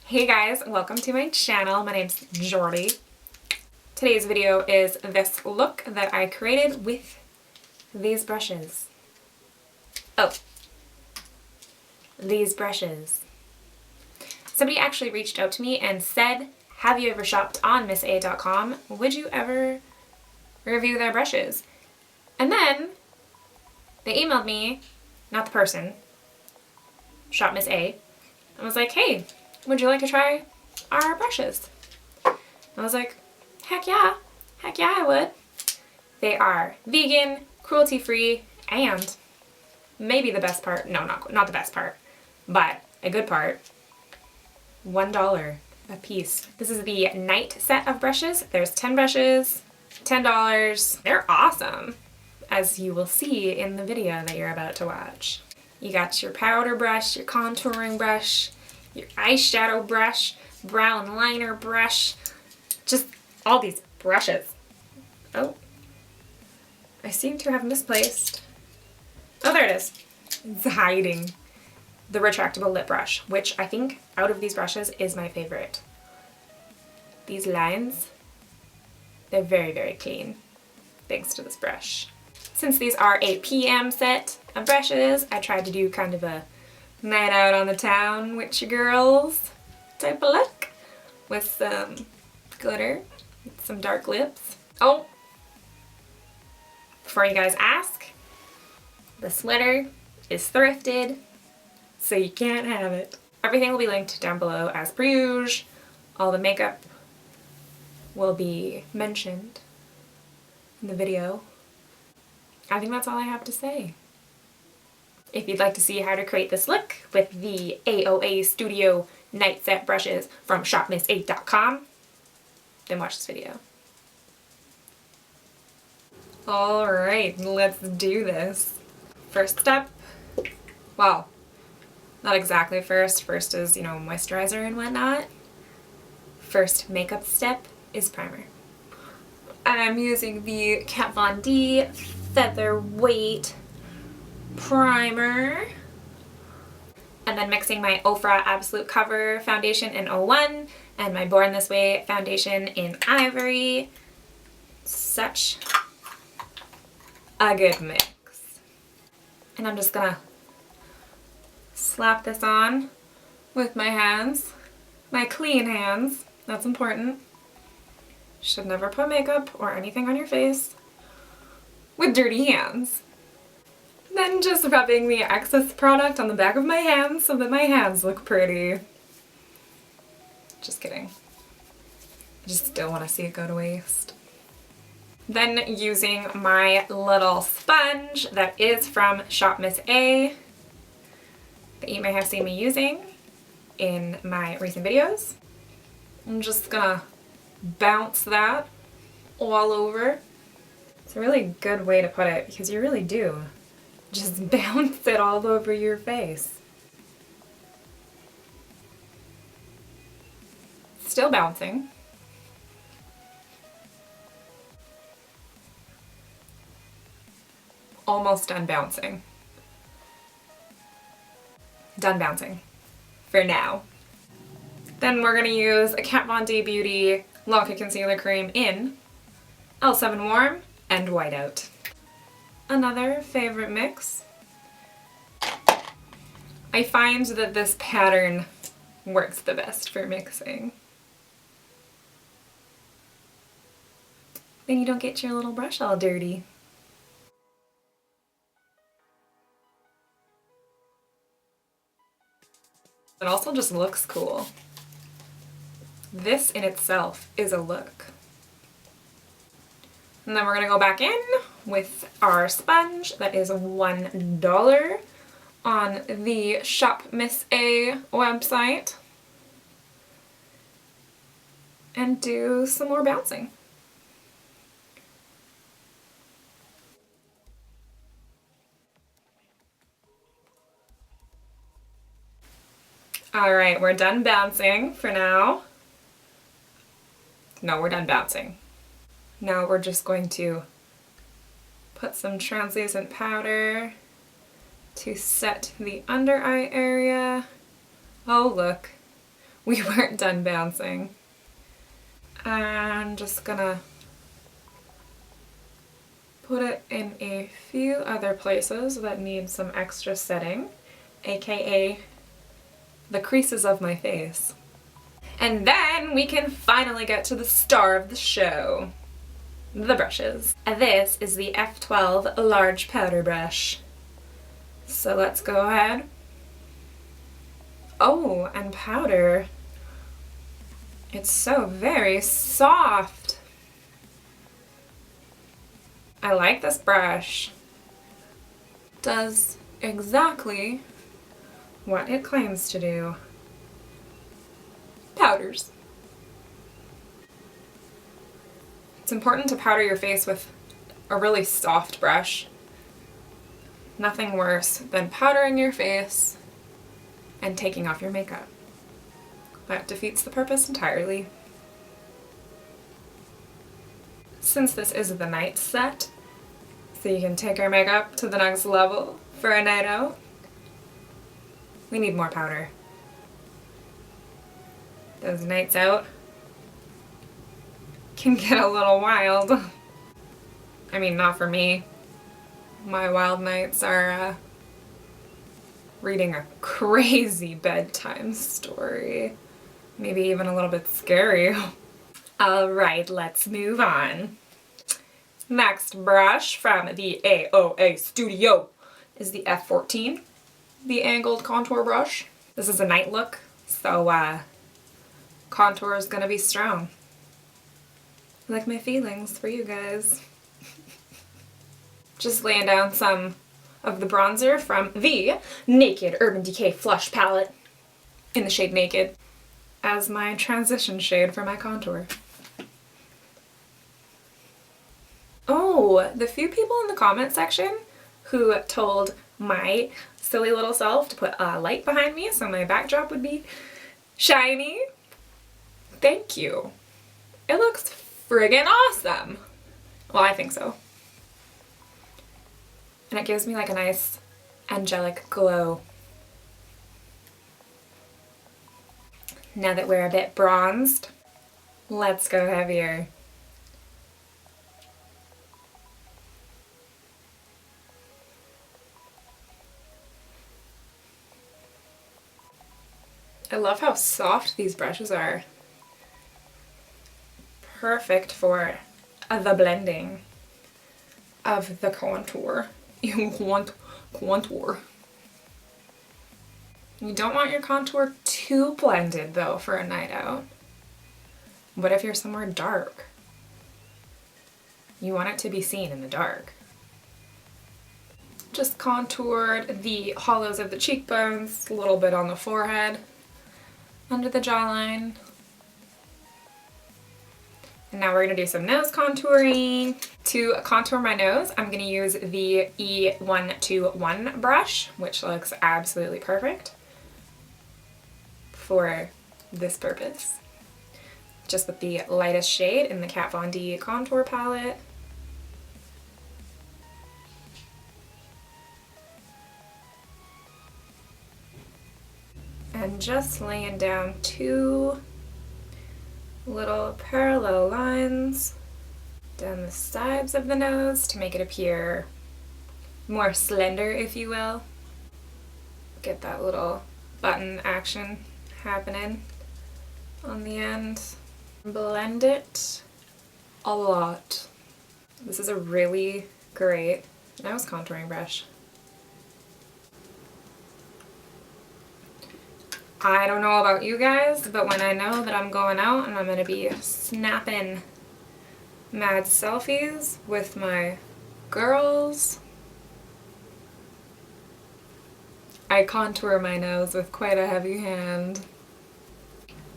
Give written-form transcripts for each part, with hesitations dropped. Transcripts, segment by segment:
Hey guys, welcome to my channel. My name's Jordy. Today's video is this look that I created with these brushes. Oh, these brushes. Somebody actually reached out to me and said, have you ever shopped on missa.com? Would you ever review their brushes? And then they emailed me, not the person, Shop Miss A, and was like, hey, would you like to try our brushes? I was like, heck yeah, I would. They are vegan, cruelty-free, and maybe the best part, no, not the best part, but a good part, $1 a piece. This is the night set of brushes. There's 10 brushes, $10. They're awesome, as you will see in the video that you're about to watch. You got your powder brush, your contouring brush, your eyeshadow brush, brown liner brush, just all these brushes. Oh, I seem to have misplaced. Oh, there it is. It's hiding. The retractable lip brush, which I think out of these brushes is my favorite. These lines, they're very, very clean, thanks to this brush. Since these are a PM set of brushes, I tried to do kind of a night out on the town with your girls type of look with some glitter, some dark lips. Oh, before you guys ask, the sweater is thrifted, so you can't have it. Everything will be linked down below as per usual. All the makeup will be mentioned in the video. I think that's all I have to say. If you'd like to see how to create this look with the AOA Studio Night Set brushes from shopmissa.com, then watch this video. Alright, let's do this. First step, well, not exactly first. First is, moisturizer and whatnot. First makeup step is primer. I'm using the Kat Von D Featherweight primer, and then mixing my Ofra Absolute Cover foundation in 01 and my Born This Way foundation in Ivory. Such a good mix. And I'm just gonna slap this on with my hands, my clean hands. That's important. Should never put makeup or anything on your face with dirty hands. Then just rubbing the excess product on the back of my hands so that my hands look pretty. Just kidding. I just still want to see it go to waste. Then using my little sponge that is from Shop Miss A that you may have seen me using in my recent videos. I'm just gonna bounce that all over. It's a really good way to put it because you really do just bounce it all over your face. Still bouncing. Almost done bouncing. Done bouncing. For now. Then we're gonna use a Kat Von D Beauty Lock-In Concealer Cream in L7 Warm and Whiteout. Another favorite mix. I find that this pattern works the best for mixing. Then you don't get your little brush all dirty. It also just looks cool. This in itself is a look. And then we're gonna go back in with our sponge that is $1 on the Shop Miss A website and do some more bouncing. Alright, we're done bouncing for now. No, we're done bouncing. Now we're just going to put some translucent powder to set the under eye area. Oh look, we weren't done bouncing. I'm just gonna put it in a few other places that need some extra setting, aka the creases of my face. And then we can finally get to the star of the show, the brushes. And this is the F12 large powder brush. So let's go ahead. Oh, and powder. It's so very soft. I like this brush. Does exactly what it claims to do. Powders. It's important to powder your face with a really soft brush. Nothing worse than powdering your face and taking off your makeup. That defeats the purpose entirely. Since this is the night set, so you can take your makeup to the next level for a night out, we need more powder. Those nights out can get a little wild. I mean, not for me. My wild nights are reading a crazy bedtime story. Maybe even a little bit scary. Alright, let's move on. Next brush from the AOA Studio is the F14, the angled contour brush. This is a night look, so contour is gonna be strong. Like my feelings for you guys. Just laying down some of the bronzer from the Naked Urban Decay Flush Palette in the shade Naked as my transition shade for my contour. Oh, the few people in the comment section who told my silly little self to put a light behind me so my backdrop would be shiny. Thank you. It looks friggin' awesome. Well, I think so. And it gives me like a nice angelic glow. Now that we're a bit bronzed, let's go heavier. I love how soft these brushes are. Perfect for the blending of the contour. Contour. You don't want your contour too blended though for a night out. What if you're somewhere dark? You want it to be seen in the dark. Just contoured the hollows of the cheekbones, a little bit on the forehead, under the jawline. And now we're going to do some nose contouring. To contour my nose, I'm going to use the E121 brush, which looks absolutely perfect for this purpose. Just with the lightest shade in the Kat Von D contour palette. And just laying down two little parallel lines down the sides of the nose to make it appear more slender, if you will. Get that little button action happening on the end. Blend it a lot. This is a really great nose contouring brush. I don't know about you guys, but when I know that I'm going out and I'm going to be snapping mad selfies with my girls, I contour my nose with quite a heavy hand.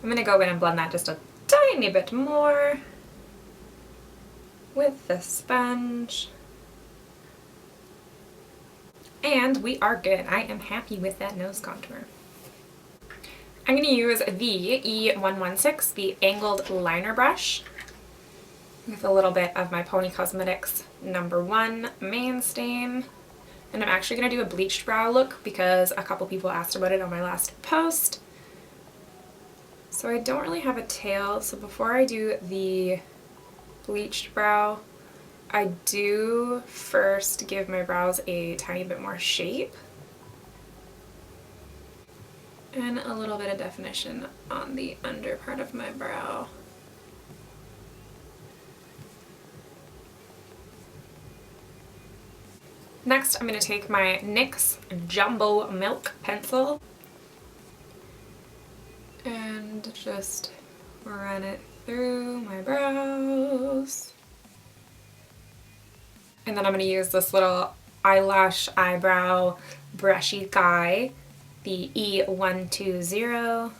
I'm going to go in and blend that just a tiny bit more with the sponge. And we are good. I am happy with that nose contour. I'm going to use the E116, the angled liner brush, with a little bit of my Pony Cosmetics #1 main stain. And I'm actually going to do a bleached brow look because a couple people asked about it on my last post. So I don't really have a tail, so before I do the bleached brow, I do first give my brows a tiny bit more shape and a little bit of definition on the under part of my brow. Next, I'm going to take my NYX Jumbo Milk Pencil and just run it through my brows. And then I'm going to use this little eyelash eyebrow brushy guy, the E120,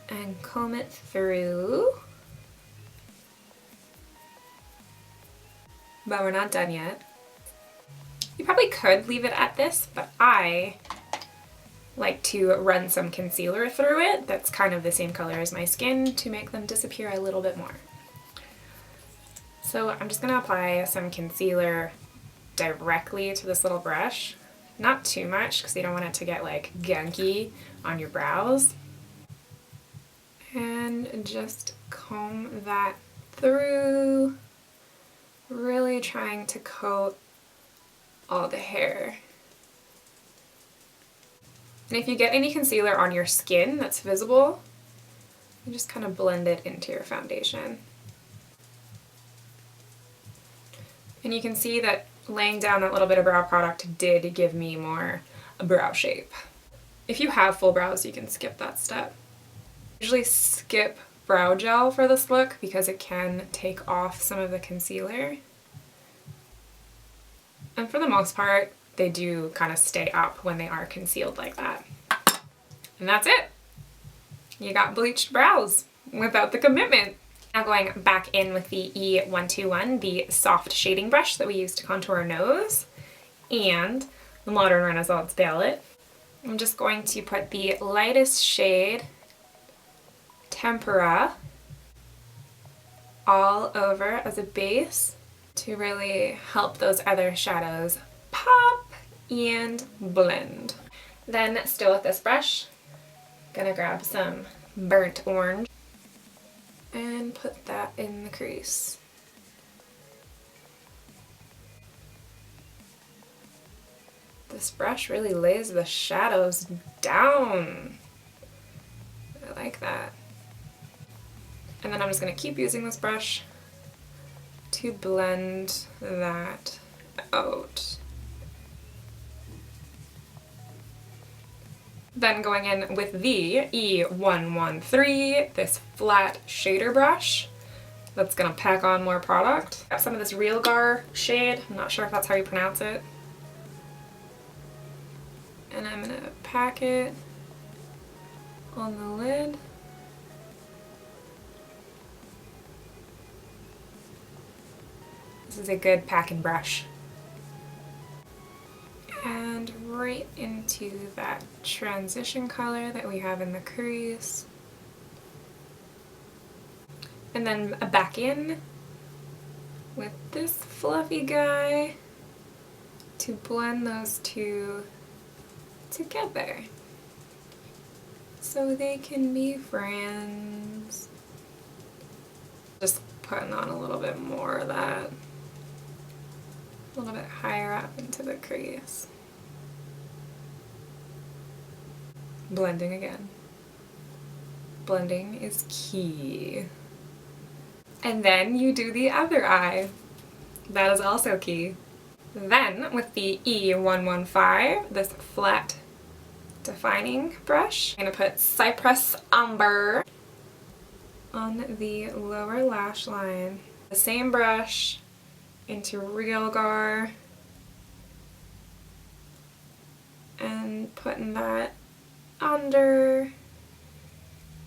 and comb it through. But we're not done yet. You probably could leave it at this, but I like to run some concealer through it that's kind of the same color as my skin to make them disappear a little bit more. So I'm just going to apply some concealer directly to this little brush. Not too much because you don't want it to get like gunky on your brows. And just comb that through, really trying to coat all the hair. And if you get any concealer on your skin that's visible, you just kind of blend it into your foundation. And you can see that laying down that little bit of brow product did give me more brow shape. If you have full brows, you can skip that step. I usually skip brow gel for this look because it can take off some of the concealer. And for the most part, they do kind of stay up when they are concealed like that. And that's it. You got bleached brows without the commitment. Now going back in with the E121, the soft shading brush that we use to contour our nose, and the Modern Renaissance palette. I'm just going to put the lightest shade, Tempera, all over as a base to really help those other shadows pop and blend. Then still with this brush, gonna grab some burnt orange and put that in the crease. This brush really lays the shadows down. I like that. And then I'm just going to keep using this brush to blend that out. Then going in with the E113, this flat shader brush that's going to pack on more product. Got some of this Real Gar shade, I'm not sure if that's how you pronounce it. And I'm going to pack it on the lid. This is a good packing brush. And right into that transition color that we have in the crease. And then back in with this fluffy guy to blend those two together so they can be friends. Just putting on a little bit more of that. A little bit higher up into the crease. Blending again. Blending is key. And then you do the other eye. That is also key. Then with the E115, this flat defining brush, I'm going to put Cypress Umber on the lower lash line. The same brush into Real Gar and putting that under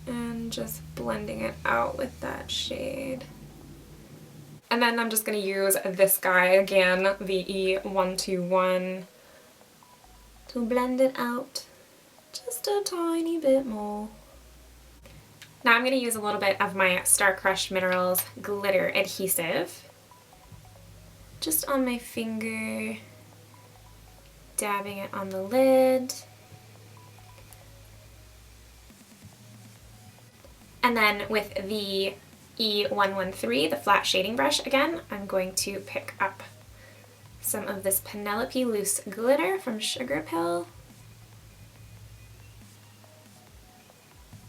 and just blending it out with that shade. And then I'm just going to use this guy again, the E121, to blend it out just a tiny bit more. Now I'm going to use a little bit of my Star Crushed Minerals glitter adhesive just on my finger, dabbing it on the lid. And then with the E113, the flat shading brush again, I'm going to pick up some of this Penelope Loose Glitter from Sugar Pill.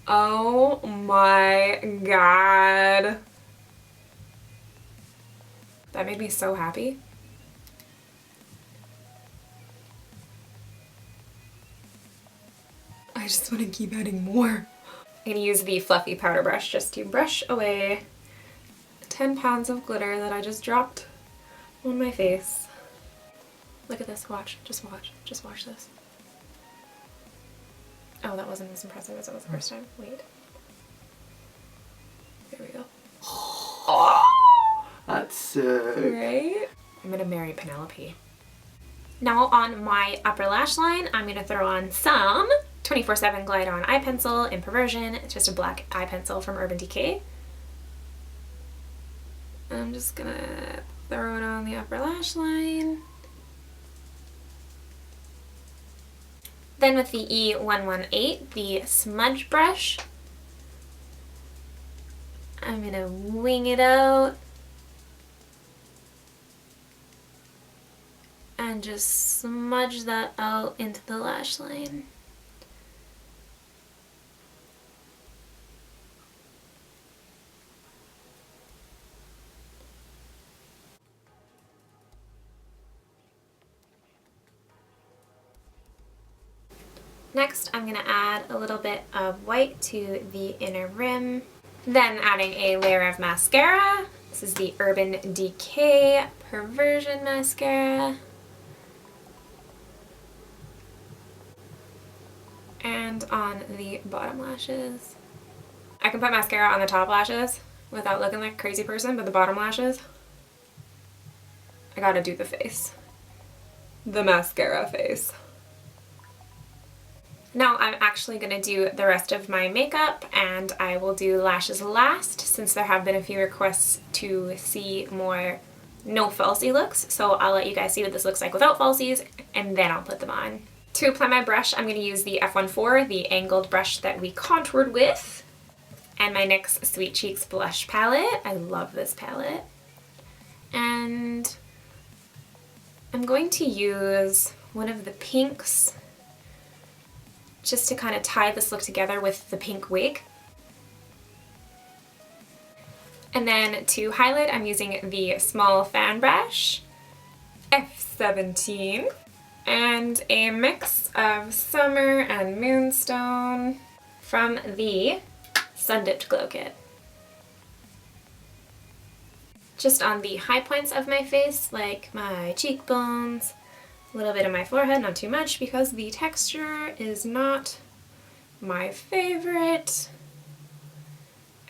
Oh my god. That made me so happy. I just want to keep adding more. I'm going to use the fluffy powder brush just to brush away 10 pounds of glitter that I just dropped on my face. Look at this, watch, just watch this. Oh, that wasn't as impressive as it was the first time. Wait. There we go. Oh, that's sick. Right? I'm gonna marry Penelope. Now on my upper lash line, I'm gonna throw on some 24/7 Glide On eye pencil in Perversion. It's just a black eye pencil from Urban Decay. I'm just gonna throw it on the upper lash line. Then with the E118, the smudge brush, I'm gonna wing it out and just smudge that out into the lash line. Next, I'm going to add a little bit of white to the inner rim. Then adding a layer of mascara. This is the Urban Decay Perversion Mascara. And on the bottom lashes. I can put mascara on the top lashes without looking like a crazy person, but the bottom lashes, I gotta do the face. The mascara face. Now I'm actually going to do the rest of my makeup, and I will do lashes last since there have been a few requests to see more no falsie looks. So I'll let you guys see what this looks like without falsies, and then I'll put them on. To apply my brush, I'm going to use the F14, the angled brush that we contoured with, and my NYX Sweet Cheeks blush palette. I love this palette. And I'm going to use one of the pinks just to kind of tie this look together with the pink wig. And then to highlight, I'm using the small fan brush, F17, and a mix of Summer and Moonstone from the Sun Dipped Glow Kit. Just on the high points of my face, like my cheekbones, a little bit of my forehead, not too much because the texture is not my favorite.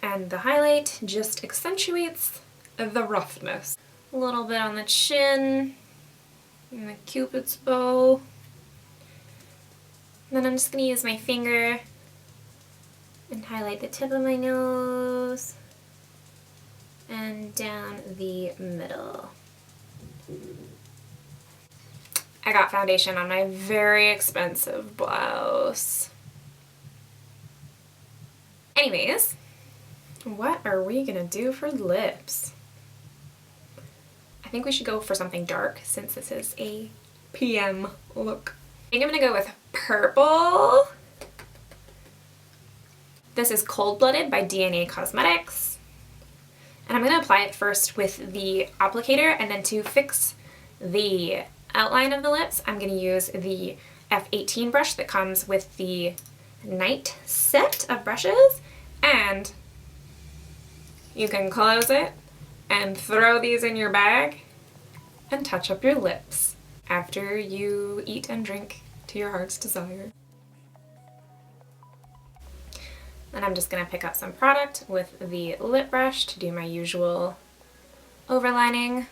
And the highlight just accentuates the roughness. A little bit on the chin, and the cupid's bow. And then I'm just going to use my finger and highlight the tip of my nose and down the middle. I got foundation on my very expensive blouse. Anyways, what are we gonna do for lips? I think we should go for something dark since this is a PM look. I think I'm gonna go with purple. This is Cold Blooded by DNA Cosmetics. And I'm gonna apply it first with the applicator, and then to fix the outline of the lips, I'm going to use the F18 brush that comes with the Night set of brushes, and you can close it and throw these in your bag and touch up your lips after you eat and drink to your heart's desire. And I'm just going to pick up some product with the lip brush to do my usual overlining.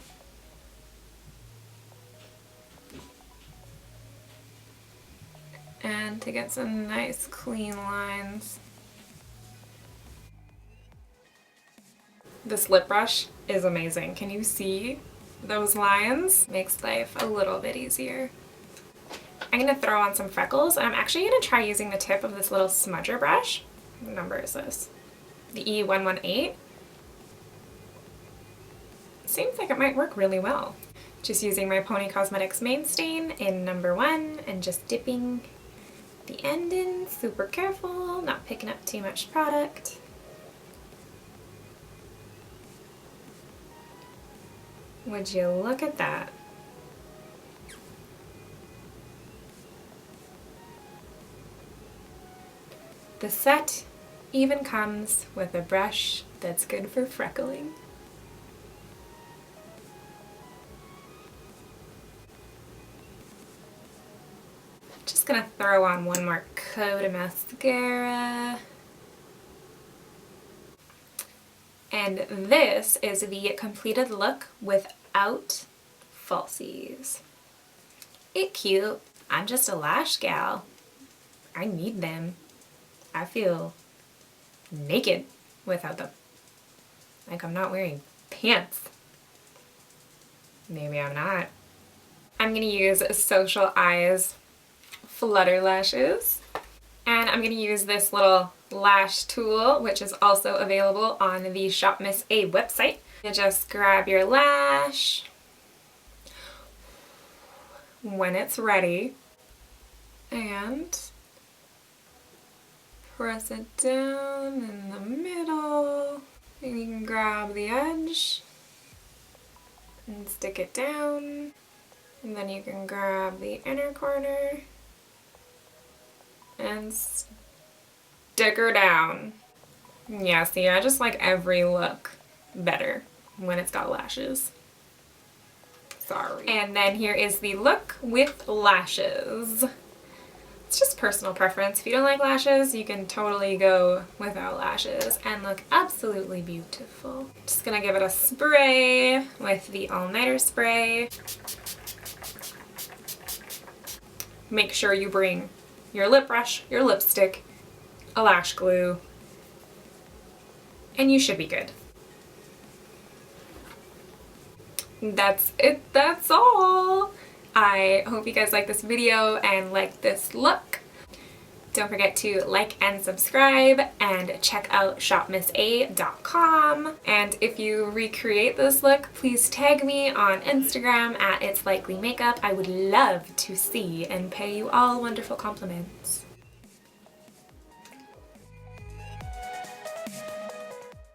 And to get some nice clean lines. This lip brush is amazing. Can you see those lines? Makes life a little bit easier. I'm going to throw on some freckles, and I'm actually going to try using the tip of this little smudger brush. What number is this? the E118. Seems like it might work really well. Just using my Pony Cosmetics main stain in number 1 and just dipping the end in, super careful, not picking up too much product. Would you look at that? The set even comes with a brush that's good for freckling. Just gonna throw on one more coat of mascara. And this is the completed look without falsies. It cute. I'm just a lash gal. I need them. I feel naked without them. Like I'm not wearing pants. Maybe I'm not. I'm gonna use Social Eyes Flutter Lashes. And I'm gonna use this little lash tool, which is also available on the Shop Miss A website. You just grab your lash when it's ready and press it down in the middle. And you can grab the edge and stick it down. And then you can grab the inner corner and stick her down. Yeah, see, I just like every look better when it's got lashes. Sorry. And then here is the look with lashes. It's just personal preference. If you don't like lashes, you can totally go without lashes and look absolutely beautiful. Just gonna give it a spray with the all-nighter spray. Make sure you bring your lip brush, your lipstick, a lash glue, and you should be good. That's it, that's all. I hope you guys like this video and like this look. Don't forget to like and subscribe and check out shopmissa.com. And if you recreate this look, please tag me on Instagram at itslikelymakeup. I would love to see and pay you all wonderful compliments.